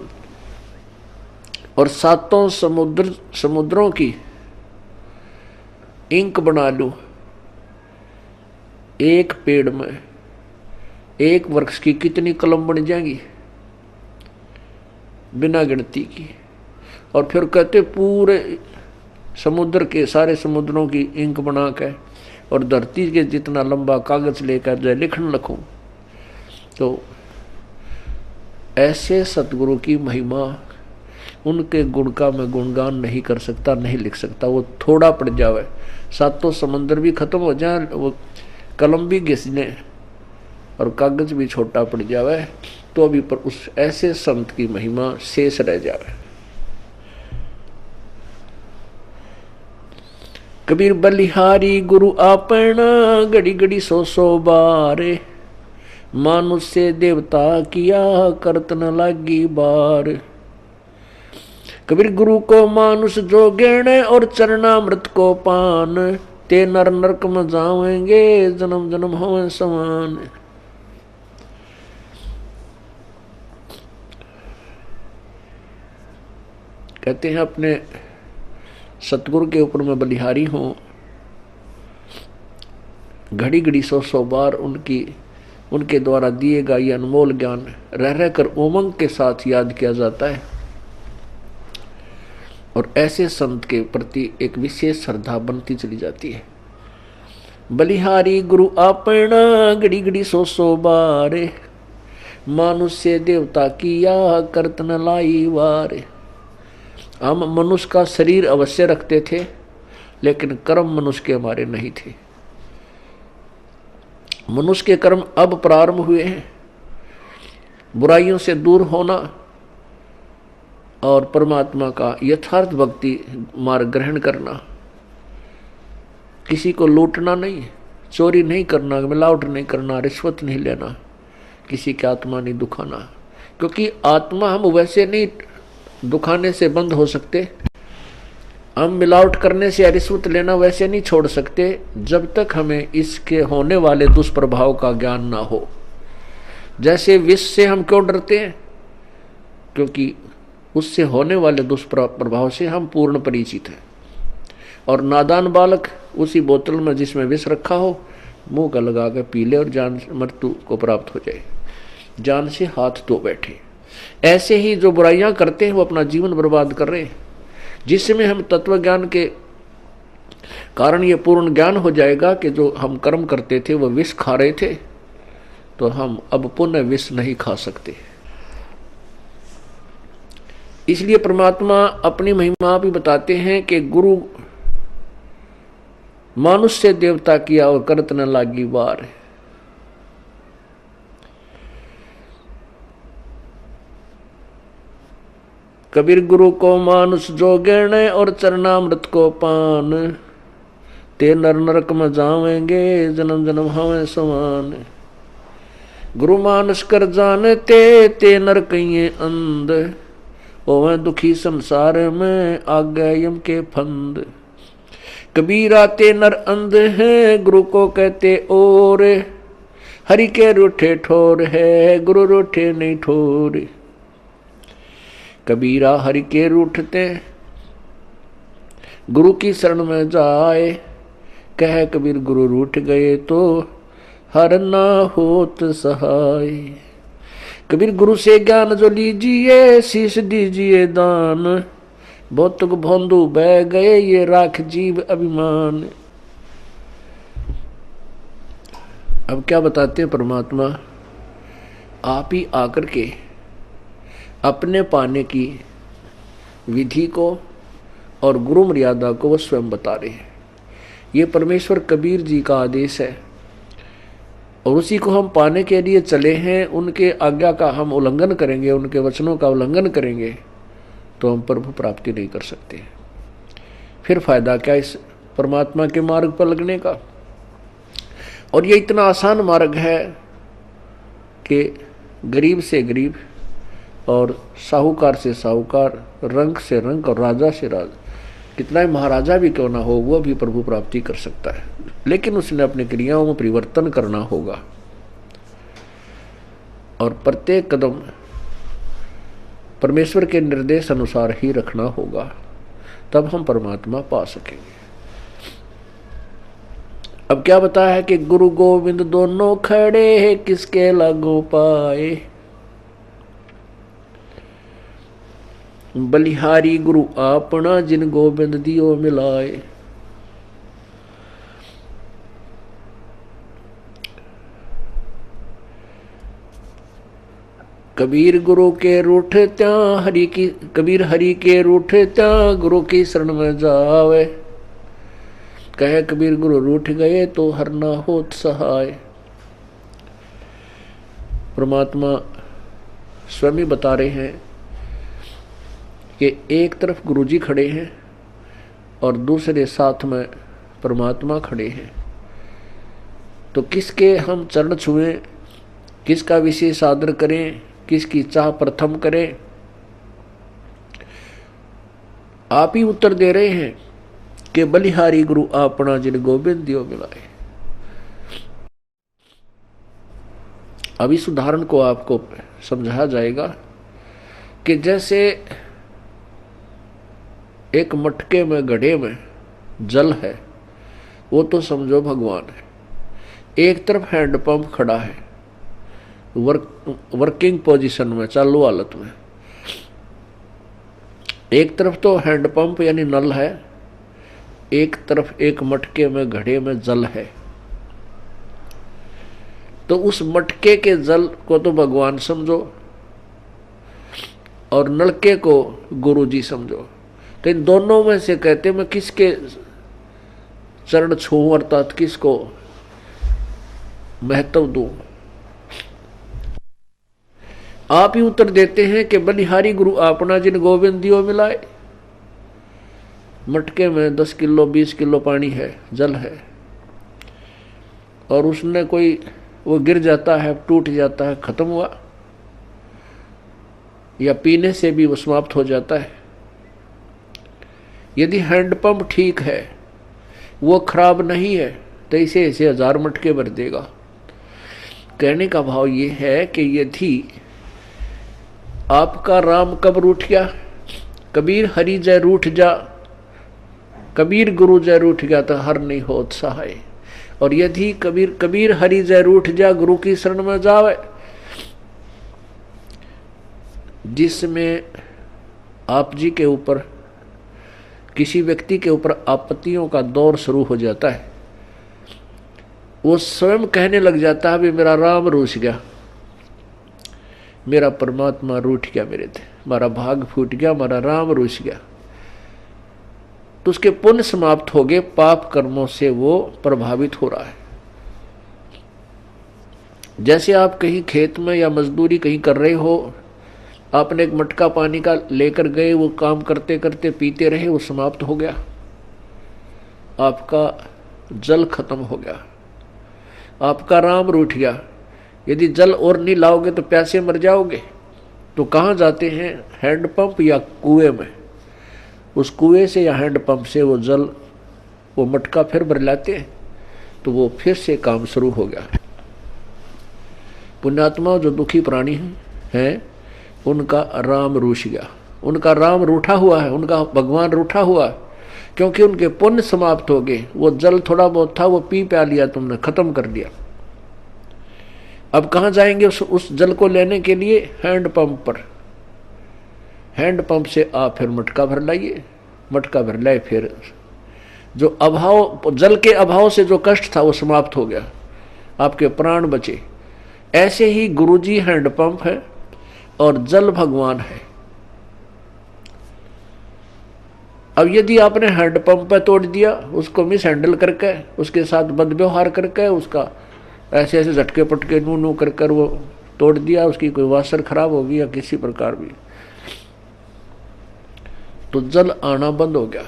[SPEAKER 1] और 7 समुद्रों की इंक बना लूं, एक पेड़ में एक वृक्ष की कितनी कलम बन जाएंगी, बिना गिनती की। और फिर कहते पूरे समुद्र के सारे समुद्रों की इंक बना के और धरती के जितना लंबा कागज लेकर जाए लिखन लिखूं। तो ऐसे सतगुरु की महिमा, उनके गुण का मैं गुणगान नहीं कर सकता, नहीं लिख सकता। वो थोड़ा पड़ जावे, 7 समंदर भी खत्म हो जाए, वो कलम भी घिसने और कागज भी छोटा पड़ जावे, तो भी पर उस ऐसे संत की महिमा शेष रह जावे। कबीर बलिहारी गुरु आपना, घड़ी घड़ी 100 बार, मानुष से देवता किया करत न लागी बार। कबीर गुरु को मानुष जो गेण, और चरणामृत को पान, ते नर नरक में जावेंगे जन्म जन्म हों समान। कहते हैं अपने सतगुरु के ऊपर मैं बलिहारी हूं, घड़ी घड़ी 100 बार उनके द्वारा दिए गए ये अनमोल ज्ञान रह रहकर उमंग के साथ याद किया जाता है, और ऐसे संत के प्रति एक विशेष श्रद्धा बनती चली जाती है। बलिहारी गुरु आपना, घड़ी घड़ी 100 बार, मानुष से देवता किया करत न लाई वार। हम मनुष्य का शरीर अवश्य रखते थे, लेकिन कर्म मनुष्य के हमारे नहीं थे। मनुष्य के कर्म अब प्रारंभ हुए हैं, बुराइयों से दूर होना और परमात्मा का यथार्थ भक्ति मार्ग ग्रहण करना। किसी को लूटना नहीं, चोरी नहीं करना, मिलावट नहीं करना, रिश्वत नहीं लेना, किसी की आत्मा नहीं दुखाना, क्योंकि आत्मा हम वैसे नहीं दुखाने से बंद हो सकते। हम मिलावट करने से या रिश्वत लेना वैसे नहीं छोड़ सकते जब तक हमें इसके होने वाले दुष्प्रभाव का ज्ञान ना हो। जैसे विष से हम क्यों डरते हैं? क्योंकि उससे होने वाले दुष्प्रभाव से हम पूर्ण परिचित हैं। और नादान बालक उसी बोतल में जिसमें विष रखा हो मुंह का लगा कर पी ले और जान मृत्यु को प्राप्त हो जाए, जान से हाथ धो बैठे। ऐसे ही जो बुराइयां करते हैं वो अपना जीवन बर्बाद कर रहे हैं। जिसमें हम तत्व ज्ञान के कारण ये पूर्ण ज्ञान हो जाएगा कि जो हम कर्म करते थे वो विष खा रहे थे, तो हम अब पुनः विष नहीं खा सकते। इसलिए परमात्मा अपनी महिमा भी बताते हैं कि गुरु मानुष से देवता किया और करत न लागी बार। कबीर गुरु को मानुष जो गिण और चरणामृत को पान, ते नर नरक में जावेंगे जन्म जन्म हमें समान। गुरु मानुष कर जानते ते नर कहिए अंध, ओवे दुखी संसार में आ गए यम के फंद। कबीरा ते नर अंध है गुरु को कहते और, हरि के रूठे ठोर है गुरु रूठे नहीं ठोर। कबीरा हरि के रूठते गुरु की शरण में जाए, कह कबीर गुरु रूठ गए तो हर ना होत सहाय। कबीर गुरु से ज्ञान जो लीजिए शीश दीजिए दान, भौतुक भोंदू बह गए ये राख जीव अभिमान। अब क्या बताते हैं परमात्मा? आप ही आकर के अपने पाने की विधि को और गुरु मर्यादा को वो स्वयं बता रहे हैं। ये परमेश्वर कबीर जी का आदेश है और उसी को हम पाने के लिए चले हैं। उनके आज्ञा का हम उल्लंघन करेंगे, उनके वचनों का उल्लंघन करेंगे तो हम प्रभु प्राप्ति नहीं कर सकते। फिर फायदा क्या इस परमात्मा के मार्ग पर लगने का? और ये इतना आसान मार्ग है कि गरीब से गरीब और साहूकार से साहूकार, रंक से रंक और राजा से राजा, कितना ही महाराजा भी क्यों ना हो वो भी प्रभु प्राप्ति कर सकता है। लेकिन उसने अपनी क्रियाओं में परिवर्तन करना होगा और प्रत्येक कदम परमेश्वर के निर्देश अनुसार ही रखना होगा, तब हम परमात्मा पा सकेंगे। अब क्या बताया है कि गुरु गोविंद दोनों खड़े हैं किसके लागू पाए। बलिहारी गुरु आपना जिन गोविंद दियो मिलाए। कबीर गुरु के रूठ त्या हरि की, कबीर हरि के रूठ त्या गुरु की शरण में जावे, कहे कबीर गुरु रूठ गए तो हर ना होत सहाय। परमात्मा स्वयं बता रहे हैं कि एक तरफ गुरुजी खड़े हैं और दूसरे साथ में परमात्मा खड़े हैं, तो किसके हम चरण छुएं, किसका विशेष आदर करें, किसकी चाह प्रथम करें? आप ही उत्तर दे रहे हैं कि बलिहारी गुरु आपना जिन गोविंद दियो मिलाए। अब इस उदाहरण को आपको समझाया जाएगा कि जैसे एक मटके में गड्ढे में जल है, वो तो समझो भगवान है। एक तरफ हैंडपंप खड़ा है वर्किंग पोजीशन में, चालू हालत में। एक तरफ तो हैंडपंप यानी नल है, एक तरफ एक मटके में घड़े में जल है। तो उस मटके के जल को तो भगवान समझो और नलके को गुरु जी समझो। तो इन दोनों में से कहते मैं किसके चरण छूं अर्थात किसको महत्व दूं? आप ही उत्तर देते हैं कि बलिहारी गुरु आपना जिन गोविंद दियो मिलाए। मटके में 10 किलो 20 किलो पानी है, जल है, और उसने कोई वो गिर जाता है, टूट जाता है, खत्म हुआ, या पीने से भी वो समाप्त हो जाता है। यदि हैंडपंप ठीक है, वो खराब नहीं है, तो इसे ऐसे 1000 मटके भर देगा। कहने का भाव ये है कि यदि आपका राम कब रूठ गया, कबीर हरि जय रूठ जा, कबीर गुरु जय रूठ गया तो हर नहीं होत सहाय। और यदि कबीर हरि जय रूठ जा, गुरु की शरण में जावे, जिसमें आप जी के ऊपर, किसी व्यक्ति के ऊपर आपत्तियों का दौर शुरू हो जाता है, वो स्वयं कहने लग जाता है भी मेरा राम रूठ गया, मेरा परमात्मा रूठ गया, मेरे थे मेरा भाग फूट गया, मेरा राम रूठ गया, तो उसके पुण्य समाप्त हो गए, पाप कर्मों से वो प्रभावित हो रहा है। जैसे आप कहीं खेत में या मजदूरी कहीं कर रहे हो, आपने एक मटका पानी का लेकर गए, वो काम करते करते पीते रहे, वो समाप्त हो गया, आपका जल खत्म हो गया, आपका राम रूठ गया। यदि जल और नहीं लाओगे तो प्यासे मर जाओगे। तो कहाँ जाते हैं? हैंडपंप या कुएं में। उस कुएं से या हैंडपंप से वो जल, वो मटका फिर भर लाते हैं, तो वो फिर से काम शुरू हो गया। पुण्यात्मा जो दुखी प्राणी हैं, उनका राम रूठ गया, उनका राम रूठा हुआ है, उनका भगवान रूठा हुआ है, क्योंकि उनके पुण्य समाप्त हो गए। वो जल थोड़ा बहुत था, वो पी प्या लिया, तुमने खत्म कर दिया। अब कहाँ जाएंगे उस जल को लेने के लिए? हैंडपंप पर। हैंडपंप से आप फिर मटका भर लाइए, मटका भर लाए, फिर जो अभाव, जल के अभाव से जो कष्ट था वो समाप्त हो गया, आपके प्राण बचे। ऐसे ही गुरुजी हैंडपंप है और जल भगवान है। अब यदि आपने हैंडपंप पे तोड़ दिया, उसको मिस हैंडल करके, उसके साथ बदव्यवहार करके, उसका ऐसे ऐसे झटके पटके नू नू कर कर वो तोड़ दिया, उसकी कोई वासर खराब होगी या किसी प्रकार भी, तो जल आना बंद हो गया।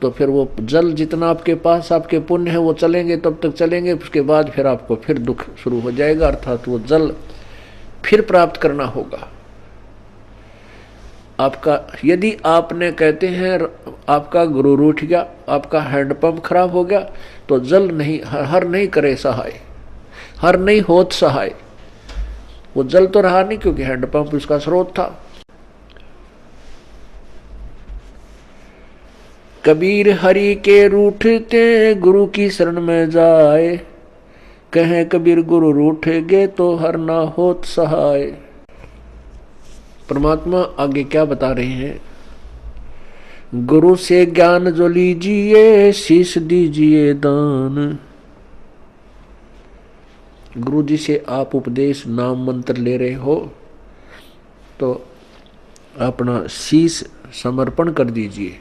[SPEAKER 1] तो फिर वो जल जितना आपके पास आपके पुण्य है वो चलेंगे, तब तक चलेंगे, उसके बाद फिर आपको फिर दुख शुरू हो जाएगा, अर्थात वो जल फिर प्राप्त करना होगा आपका। यदि आपने कहते हैं आपका गुरु रूठ गया, आपका हैंडपंप खराब हो गया, तो जल नहीं, हर नहीं करे सहाय, हर नहीं होत सहाय। वो जल तो रहा नहीं, क्योंकि हैंडपंप उसका स्रोत था। कबीर हरि के रूठते गुरु की शरण में जाए, कहे कबीर गुरु रूठेगे तो हर ना होत सहाय। परमात्मा आगे क्या बता रहे हैं? गुरु से ज्ञान जो लीजिए, शीश दीजिए दान। गुरु जी से आप उपदेश, नाम मंत्र ले रहे हो, तो अपना शीश समर्पण कर दीजिए।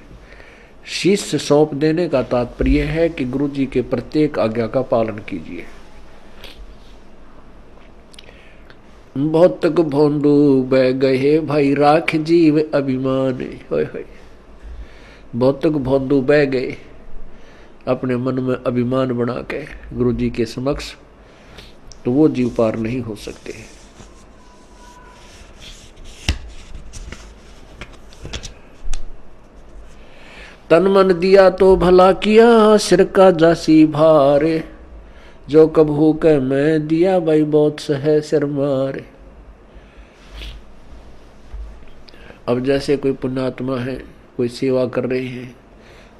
[SPEAKER 1] शीश से सौंप देने का तात्पर्य है कि गुरु जी के प्रत्येक आज्ञा का पालन कीजिए। भौतक भोंदू बह गए भाई, राख जीव अभिमान। होय होय, भौतक भोंदू बह गए अपने मन में अभिमान बना के गुरु जी के समक्ष, तो वो जीव पार नहीं हो सकते। तन मन दिया तो भला किया, सिर का जासी भारे, जो कबहू के मैं दिया भाई बहुत सहे सिर मारे। अब जैसे कोई पुण्यात्मा है, कोई सेवा कर रहे हैं,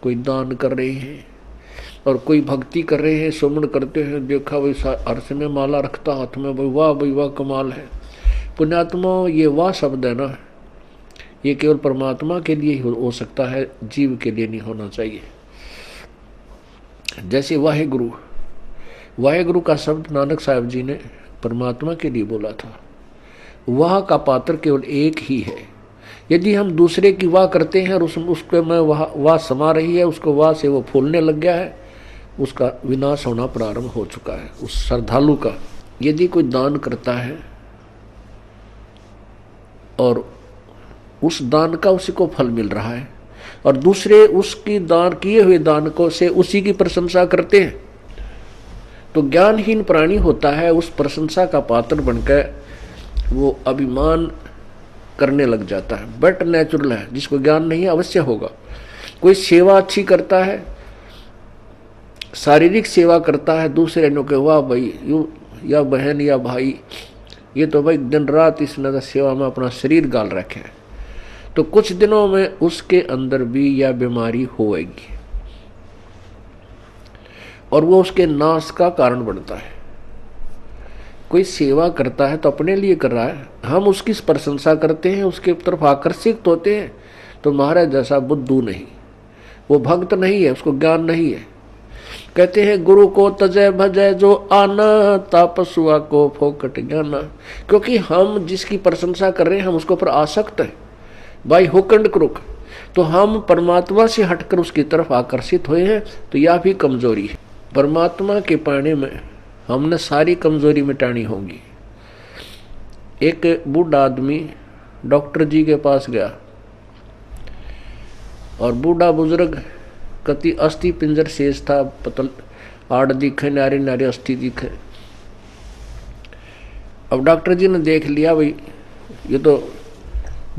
[SPEAKER 1] कोई दान कर रहे हैं, और कोई भक्ति कर रहे हैं, सुमन करते हैं, देखा भाई अर्श में माला रखता हाथ में, भाई वाह भाई वाह कमाल है। पुण्यात्मा, ये वाह शब्द है ना, ये केवल परमात्मा के लिए ही हो सकता है, जीव के लिए नहीं होना चाहिए। जैसे वाहेगुरु, वाहेगुरु का शब्द नानक साहब जी ने परमात्मा के लिए बोला था। वाह का पात्र केवल एक ही है। यदि हम दूसरे की वाह करते हैं और उसके में वाह समा रही है, उसको वाह से वो फूलने लग गया है, उसका विनाश होना प्रारंभ हो चुका है उस श्रद्धालु का। यदि कोई दान करता है और उस दान का उसी को फल मिल रहा है, और दूसरे उसकी दान किए हुए दान को से उसी की प्रशंसा करते हैं, तो ज्ञानहीन प्राणी होता है, उस प्रशंसा का पात्र बनकर वो अभिमान करने लग जाता है, बट नेचुरल है। जिसको ज्ञान नहीं है अवश्य होगा। कोई सेवा अच्छी करता है, शारीरिक सेवा करता है, दूसरे ने कहा वाह भाई यू या बहन या भाई ये तो भाई दिन रात इसने सेवा में अपना शरीर गाल रखे है, तो कुछ दिनों में उसके अंदर भी यह बीमारी होएगी और वो उसके नाश का कारण बनता है। कोई सेवा करता है तो अपने लिए कर रहा है, हम उसकी प्रशंसा करते हैं, उसके तरफ आकर्षित होते हैं, तो महाराज जैसा बुद्धू नहीं, वो भक्त नहीं है, उसको ज्ञान नहीं है। कहते हैं गुरु को तजय भजय जो आना, तापसुआ को फोकट ज्ञाना। क्योंकि हम जिसकी प्रशंसा कर रहे हैं हम उसके ऊपर आसक्त है बाई हुक एंड क्रुक, तो हम परमात्मा से हटकर उसकी तरफ आकर्षित हुए हैं, तो यह भी कमजोरी है। परमात्मा के पाने में हमने सारी कमजोरी मिटानी होगी। एक बूढ़ा आदमी डॉक्टर जी के पास गया और बूढ़ा बुजुर्ग कति अस्थि पिंजर शेष था, पतल आड़ दिखे, नारी नारी अस्थि दिखे। अब डॉक्टर जी ने देख लिया भाई ये तो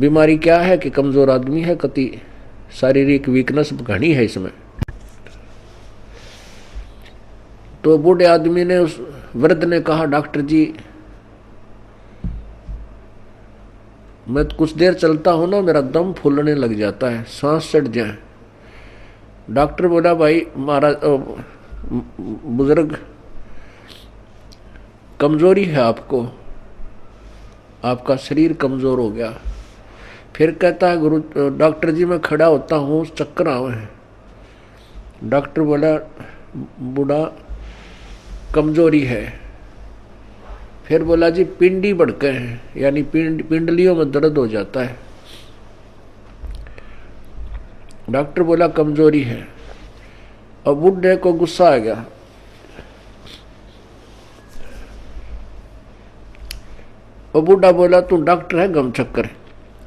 [SPEAKER 1] बीमारी क्या है कि कमजोर आदमी है, कति शारीरिक वीकनेस घनी है इसमें। तो बूढ़े आदमी ने उस वृद्ध ने कहा डॉक्टर जी मैं कुछ देर चलता हूं ना मेरा दम फूलने लग जाता है, सांस चढ़ जाए। डॉक्टर बोला भाई महाराज बुजुर्ग कमजोरी है आपको, आपका शरीर कमजोर हो गया। फिर कहता है गुरु डॉक्टर जी मैं खड़ा होता हूँ चक्कर आवे हैं। डॉक्टर बोला बूढ़ा कमजोरी है। फिर बोला जी पिंडी बढ़के हैं, यानी पिंडलियों में दर्द हो जाता है। डॉक्टर बोला कमजोरी है। और बूढ़े को गुस्सा आ गया। और बूढ़ा बोला तू डॉक्टर है गम चक्कर,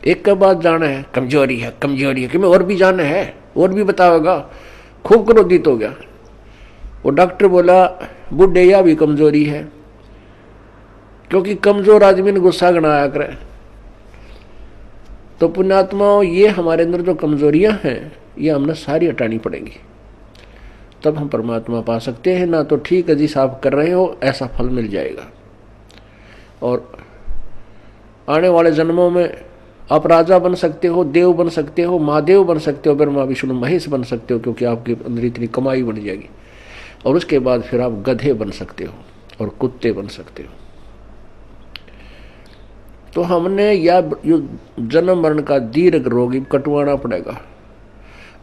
[SPEAKER 1] एक के बाद जाना है कमजोरी है कमजोरी है, कि मैं और भी जाना है और भी बताओगा। खूब क्रोधित हो गया। वो डॉक्टर बोला बूढ़े या भी कमजोरी है, क्योंकि कमजोर आदमी ने गुस्सा गणाया करे। तो पुण्यात्माओं ये हमारे अंदर जो कमजोरियां हैं ये हमने सारी हटानी पड़ेंगी, तब हम परमात्मा पा सकते हैं। ना तो ठीक है जी आप कर रहे हो ऐसा फल मिल जाएगा, और आने वाले जन्मों में आप राजा बन सकते हो, देव बन सकते हो, महादेव बन सकते हो, ब्रह्मा विष्णु महेश बन सकते हो, क्योंकि आपके अंदर इतनी कमाई बन जाएगी। और उसके बाद फिर आप गधे बन सकते हो और कुत्ते बन सकते हो। तो हमने या जन्म मरण का दीर्घ रोगी कटवाना पड़ेगा।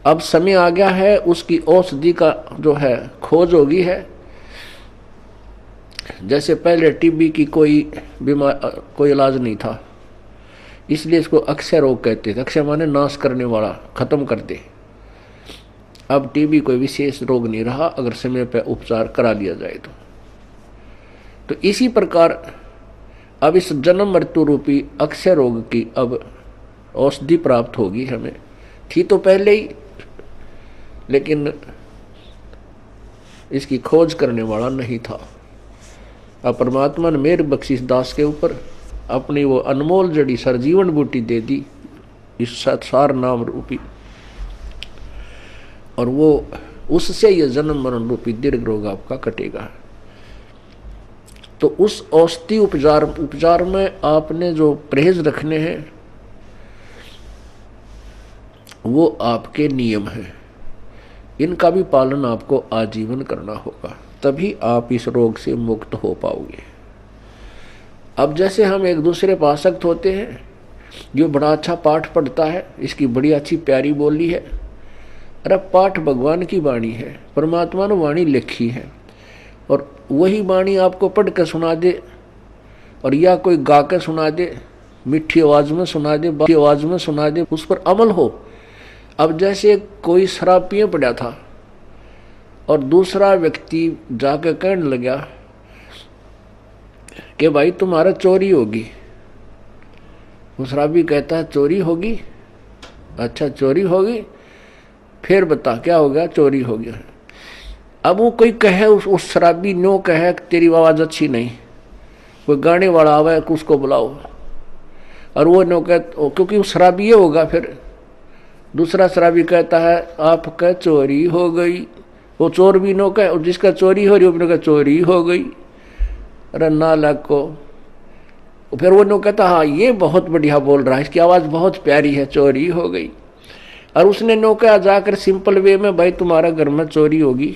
[SPEAKER 1] अब समय आ गया है, उसकी औषधि का जो है खोज होगी है। जैसे पहले टीबी की कोई इलाज नहीं था, इसलिए इसको अक्षय रोग कहते थे। अक्षय माने नाश करने वाला, खत्म कर दे। अब टीबी कोई विशेष रोग नहीं रहा अगर समय पर उपचार करा लिया जाए तो इसी प्रकार अब इस जन्म मृत्यु रूपी अक्षय रोग की अब औषधि प्राप्त होगी हमें। थी तो पहले ही, लेकिन इसकी खोज करने वाला नहीं था। अब परमात्मा ने मेरे बख्शिश दास के ऊपर अपनी वो अनमोल जड़ी सरजीवन बूटी दे दी, इस सार नाम रूपी, और वो उससे ये जन्म मरण रूपी दीर्घ रोग आपका कटेगा। तो उस औषधि उपचार में आपने जो परहेज रखने हैं वो आपके नियम हैं, इनका भी पालन आपको आजीवन करना होगा, तभी आप इस रोग से मुक्त हो पाओगे। अब जैसे हम एक दूसरे पर आसक्त होते हैं, जो बड़ा अच्छा पाठ पढ़ता है, इसकी बड़ी अच्छी प्यारी बोली है, अरे पाठ भगवान की वाणी है, परमात्मा ने वाणी लिखी है, और वही वाणी आपको पढ़ के सुना दे और या कोई गा के सुना दे, मीठी आवाज में सुना दे, बाकी आवाज में सुना दे, उस पर अमल हो। अब जैसे कोई शराब पिए पड़ा था और दूसरा व्यक्ति जाके कहने लगा कि भाई तुम्हारा चोरी होगी। वो शराबी कहता है चोरी होगी? अच्छा चोरी होगी, फिर बता क्या हो गया? चोरी हो गया। अब वो कोई कहे, उस शराबी नो कहे तेरी आवाज़ अच्छी नहीं, कोई गाने वाला आवे उसको बुलाओ, और वो नो क्योंकि वो शराबी होगा, फिर दूसरा शराबी कहता है आपका चोरी हो गई, वो चोर भी नो कहे, और जिसका चोरी हो रही वो चोरी हो गई, अरे नालायक को। फिर वो नो कहता हाँ ये बहुत बढ़िया बोल रहा है, इसकी आवाज़ बहुत प्यारी है, चोरी हो गई। और उसने नो कहा जाकर सिंपल वे में, भाई तुम्हारा घर में चोरी होगी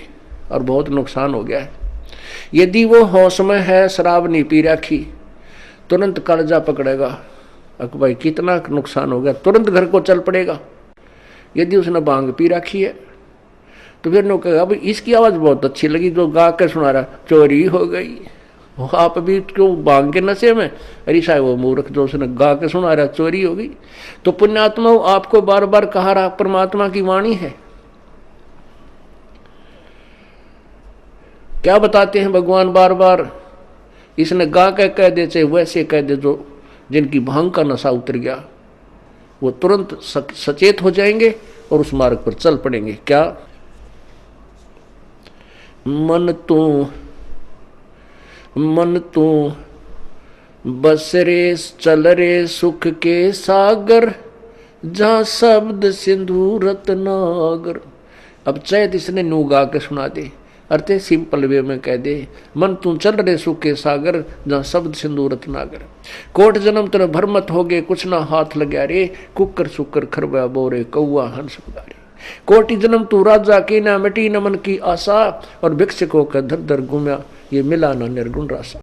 [SPEAKER 1] और बहुत नुकसान हो गया है। यदि वो होश में है, शराब नहीं पी रखी, तुरंत कलेजा पकड़ेगा, अक भाई कितना नुकसान हो गया, तुरंत घर को चल पड़ेगा। यदि उसने भांग पी रखी है तो फिर नो कहेगा भाई इसकी आवाज़ बहुत अच्छी लगी, जो गा कर सुना रहा चोरी हो गई। आप भी क्यों भांग के नशे में, अरे साहब वो मूर्ख जो उसने गा के सुना रहा चोरी हो गई। तो पुण्यात्मा आपको बार बार कहा रहा परमात्मा की वाणी है। क्या बताते हैं भगवान बार बार, इसने गा के कह दे चाहे वैसे कह दे, जो जिनकी भांग का नशा उतर गया वो तुरंत सचेत हो जाएंगे और उस मार्ग पर चल पड़ेंगे। क्या मन तू बस रे चल रे सुख के सागर, जहां शब्द सिंधु रत्नागर। अब चैत इसने नू गा के सुना दे, अर्थे सिंपल वे में कह दे, मन तू चल रे सुख के सागर, जहां शब्द सिंधु रत्नागर। कोट जन्म तेरे भरमत हो गए, कुछ ना हाथ लग्या रे, कुकर सुकर खरबा बोरे कौआ हंस उगारे। कोटि जन्म तू राजा की ना मिटी न मन की आशा, और भिक्षुकों का धर धर घूमया, ये मिला ना निर्गुण रासा।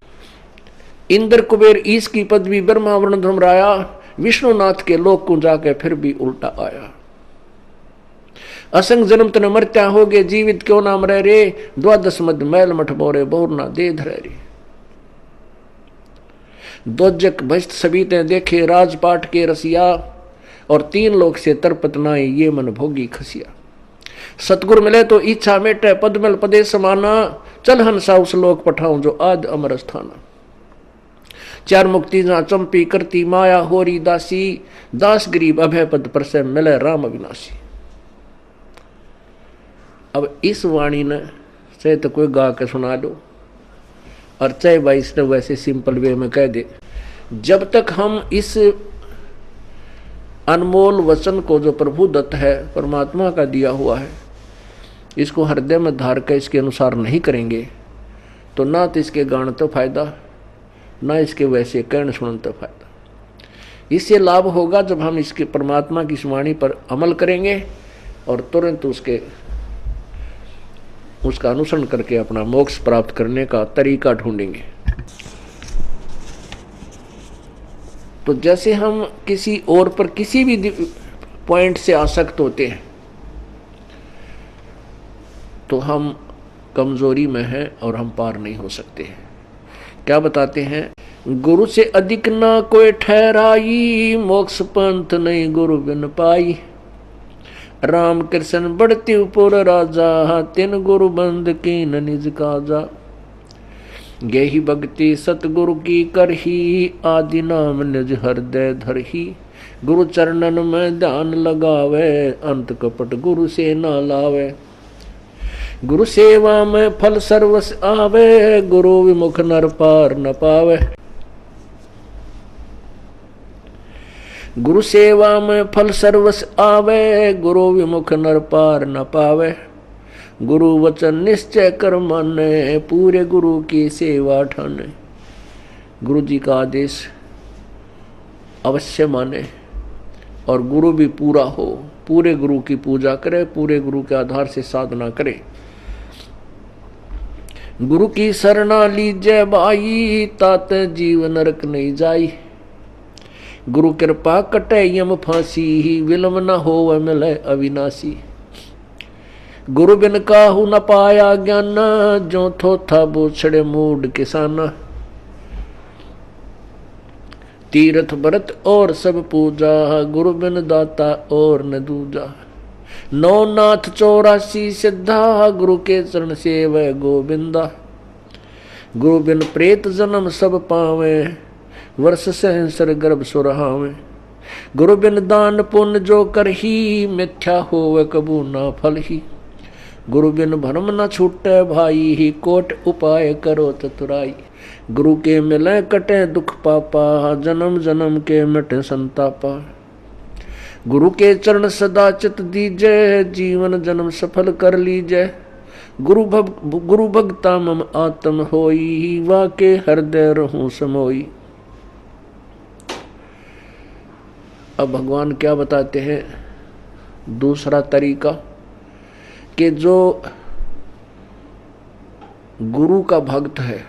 [SPEAKER 1] इंद्र कुबेर ईश की पदवी, ब्रह्मा वरुण धर्मराया, विष्णुनाथ के लोक को जाके फिर भी उल्टा आया। असंग जन्म तन मरत्या हो गए, जीवित क्यों नाम रह रे, द्वादश मध्य मैल मठ बोरे बोर ना दे धरे रे। दोजक भस्त सभी ते देखे, राजपाट के रसिया, और तीन लोक से तरपत नाए, ये मन भोगी खसिया। सतगुरु मिले तो इच्छा मेटे, पद मिल पदे समाना, चल हंसा उस लोक पठाऊं जो आद अमर स्थाना। चार मुक्ति जहां चंपी करती माया, होरी दासी, दास गरीब अभय पद पर से मिले राम अविनाशी। अब इस वाणी ने चाहे तो कोई गा के सुना दो, और चाहे भाई इसने वैसे सिंपल वे में कह दे, जब तक हम इस अनमोल वचन को जो प्रभु दत्त है, परमात्मा का दिया हुआ है, इसको हृदय में धार कर इसके अनुसार नहीं करेंगे, तो ना तो इसके गान तो फायदा, ना इसके वैसे कहन सुनन तो फायदा। इससे लाभ होगा जब हम इसके परमात्मा की वाणी पर अमल करेंगे और तुरंत उसका अनुसरण करके अपना मोक्ष प्राप्त करने का तरीका ढूंढेंगे। तो जैसे हम किसी और पर किसी भी पॉइंट से आसक्त होते हैं तो हम कमजोरी में हैं और हम पार नहीं हो सकते हैं। क्या बताते हैं, गुरु से अधिक ना कोई ठहराई, मोक्ष पंथ नहीं गुरु बिन पाई। राम कृष्ण बढ़ती उपुर राजा, तिन गुरु बंद की न निज काजा। गेही भक्ति सतगुरु की करही, आदि नाम निज हृदय धरही। गुरु चरणन में ध्यान लगावे, अंत कपट गुरु से न लावे। गुरु सेवा में फल सर्वस आवे, गुरु विमुख नर पार न पावे। गुरु सेवा में फल सर्वस आवे, गुरु विमुख नर पार न पावे। गुरु वचन निश्चय कर माने, पूरे गुरु की सेवा ठाने। गुरु जी का आदेश अवश्य माने और गुरु भी पूरा हो, पूरे गुरु की पूजा करे, पूरे गुरु के आधार से साधना करे। गुरु की शरणा लीजय भाई, तात जीव नरक नहीं जाई। गुरु कृपा कटे यम फांसी, विलम न हो मिले अविनाशी। गुरु बिन काहू न पाया ज्ञान, जो थोथा बोछड़े मूड किसाना। तीर्थ व्रत और सब पूजा, गुरु बिन दाता और न दूजा। नौ नाथ 84 सिद्धा, गुरु के चरण सेवै गोविंदा। गुरु बिन प्रेत जन्म सब पावे, वर्ष सहस्र गर्भ सुरहावे। गुरु बिन दान पुण्य जो करही, मिथ्या होवे कबू ना फल ही। गुरु बिन भरम न छूटे भाई, ही कोट उपाय करो चतुराई। गुरु के मिले कटे दुख पापा, जन्म जन्म के मिटे संतापा। गुरु के चरण सदा चित दीजय, जीवन जन्म सफल कर लीजय। गुरु भगता मम आत्म होई, वाके हृदय रहूं समोई। अब भगवान क्या बताते हैं दूसरा तरीका, कि जो गुरु का भक्त है,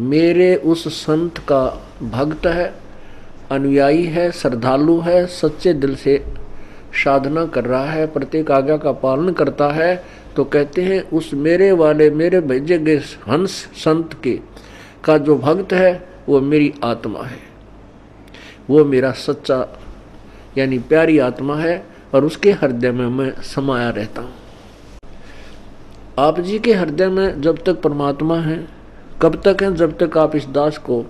[SPEAKER 1] मेरे उस संत का भक्त है, अनुयायी है, श्रद्धालु है, सच्चे दिल से साधना कर रहा है, प्रत्येक आज्ञा का पालन करता है, तो कहते हैं उस मेरे भेजे गए हंस संत के का जो भक्त है वो मेरी आत्मा है, वो मेरा सच्चा यानी प्यारी आत्मा है, और उसके हृदय में मैं समाया रहता हूँ। आप जी के हृदय में जब तक परमात्मा है, कब तक है? जब तक आप इस दास को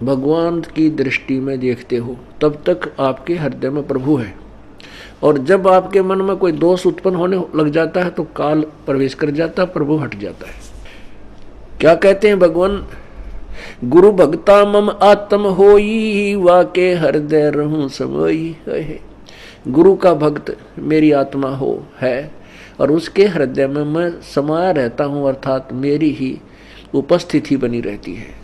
[SPEAKER 1] भगवान की दृष्टि में देखते हो, तब तक आपके हृदय में प्रभु है। और जब आपके मन में कोई दोष उत्पन्न होने लग जाता है तो काल प्रवेश कर जाता है, प्रभु हट जाता है। क्या कहते हैं भगवान? गुरु भक्ता मम आत्म होई, वाके हृदय रहूं समोई। गुरु का भक्त मेरी आत्मा हो है, और उसके हृदय में मैं समाया रहता हूँ, अर्थात मेरी ही उपस्थिति बनी रहती है।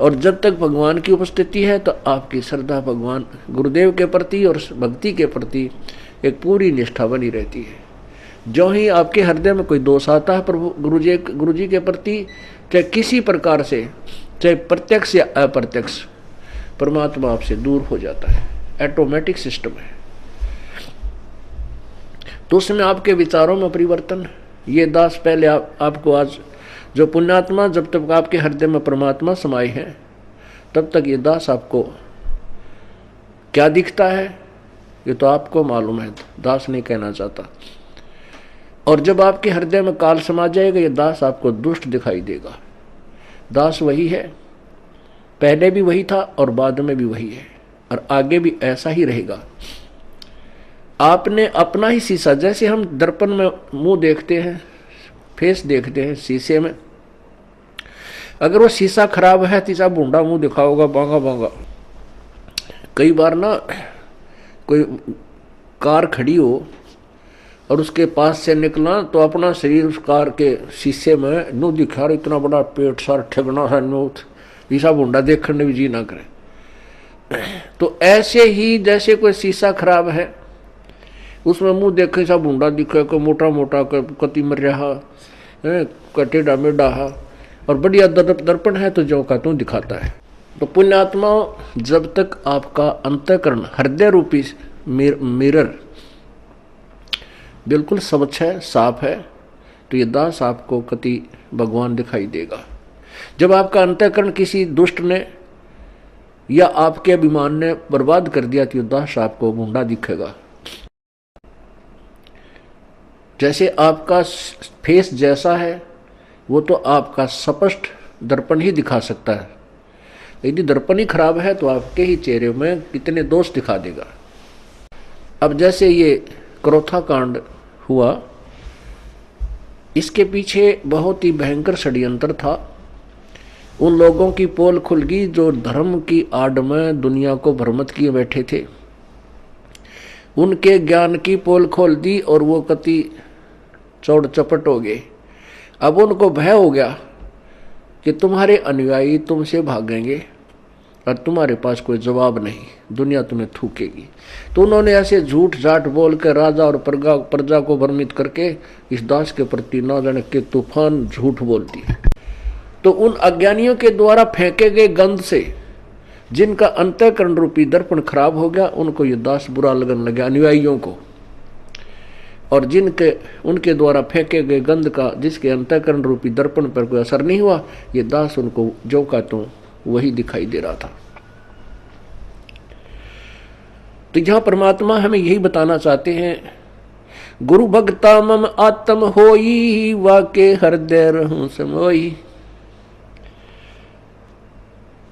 [SPEAKER 1] और जब तक भगवान की उपस्थिति है तो आपकी श्रद्धा भगवान गुरुदेव के प्रति और भक्ति के प्रति एक पूरी निष्ठा बनी रहती है। जो ही आपके हृदय में कोई दोष आता है प्रभु गुरु जी के प्रति, चाहे किसी प्रकार से, चाहे प्रत्यक्ष या अप्रत्यक्ष, परमात्मा आपसे दूर हो जाता है। ऑटोमेटिक सिस्टम है। तो उसमें आपके विचारों में परिवर्तन, ये दास पहले आपको आज जो पुण्यात्मा, जब तक आपके हृदय में परमात्मा समाये हैं तब तक ये दास आपको क्या दिखता है ये तो आपको मालूम है, दास नहीं कहना चाहता। और जब आपके हृदय में काल समा जाएगा ये दास आपको दुष्ट दिखाई देगा। दास वही है, पहले भी वही था और बाद में भी वही है, और आगे भी ऐसा ही रहेगा। आपने अपना ही शीशा, जैसे हम दर्पण में मुंह देखते हैं, फेस देखते हैं शीशे में, अगर वो शीशा खराब है तीसरा बूंदा मुंह दिखाओगा, बांगा बांगा। कई बार ना कोई कार खड़ी हो और उसके पास से निकला तो अपना शरीर उस कार के शीशे में नू दिखा, इतना बड़ा पेट सार ठगना है नूथ, ईसा बूंदा देखने भी जी ना करे। तो ऐसे ही जैसे कोई शीशा खराब है उसमें मुंह देखे सा बूंदा दिखे, कोई मोटा मोटा कति मर रहा टेढ़ा मेढ़ा, और बढ़िया दर्पण है तो जो का तू दिखाता है। तो पुण्यात्मा, जब तक आपका अंतःकरण हृदय रूपी मिरर बिल्कुल स्वच्छ है, साफ है, तो ये दास आपको कति भगवान दिखाई देगा। जब आपका अंतःकरण किसी दुष्ट ने या आपके अभिमान ने बर्बाद कर दिया तो ये दास आपको बूंदा दिखेगा। जैसे आपका फेस जैसा है वो तो आपका स्पष्ट दर्पण ही दिखा सकता है, यदि दर्पण ही खराब है तो आपके ही चेहरे में कितने दोष दिखा देगा। अब जैसे ये क्रोथा कांड हुआ, इसके पीछे बहुत ही भयंकर षड्यंत्र था। उन लोगों की पोल खुल गई जो धर्म की आड़ में दुनिया को भ्रमित किए बैठे थे, उनके ज्ञान की पोल खोल दी और वो कति चौड़ चपट हो गए। अब उनको भय हो गया कि तुम्हारे अनुयायी तुमसे भागेंगे और तुम्हारे पास कोई जवाब नहीं, दुनिया तुम्हें थूकेगी। तो उन्होंने ऐसे झूठ झाट बोल कर राजा और प्रजा को भ्रमित करके इस दास के प्रति न जाने के तूफान झूठ बोल दिए। तो उन अज्ञानियों के द्वारा फेंके गए गंध से जिनका अंतःकरण रूपी दर्पण खराब हो गया, उनको ये दास बुरा लगने लगा, अनुयायियों को। और जिनके उनके द्वारा फेंके गए गंध का जिसके अंतःकरण रूपी दर्पण पर कोई असर नहीं हुआ, ये दास उनको जो का तो वही दिखाई दे रहा था। तो यहां परमात्मा हमें यही बताना चाहते हैं, गुरु भक्ता मम आत्म होई, वाके हृदय रहूं समोई।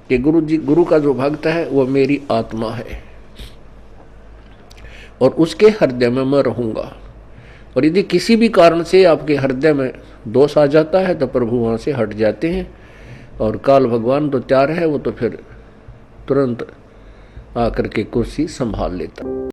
[SPEAKER 1] कि गुरु का जो भक्त है वो मेरी आत्मा है और उसके हृदय में मैं रहूंगा। और यदि किसी भी कारण से आपके हृदय में दोष आ जाता है तो प्रभु वहाँ से हट जाते हैं, और काल भगवान तो तैयार है, वो तो फिर तुरंत आकर के कुर्सी संभाल लेता।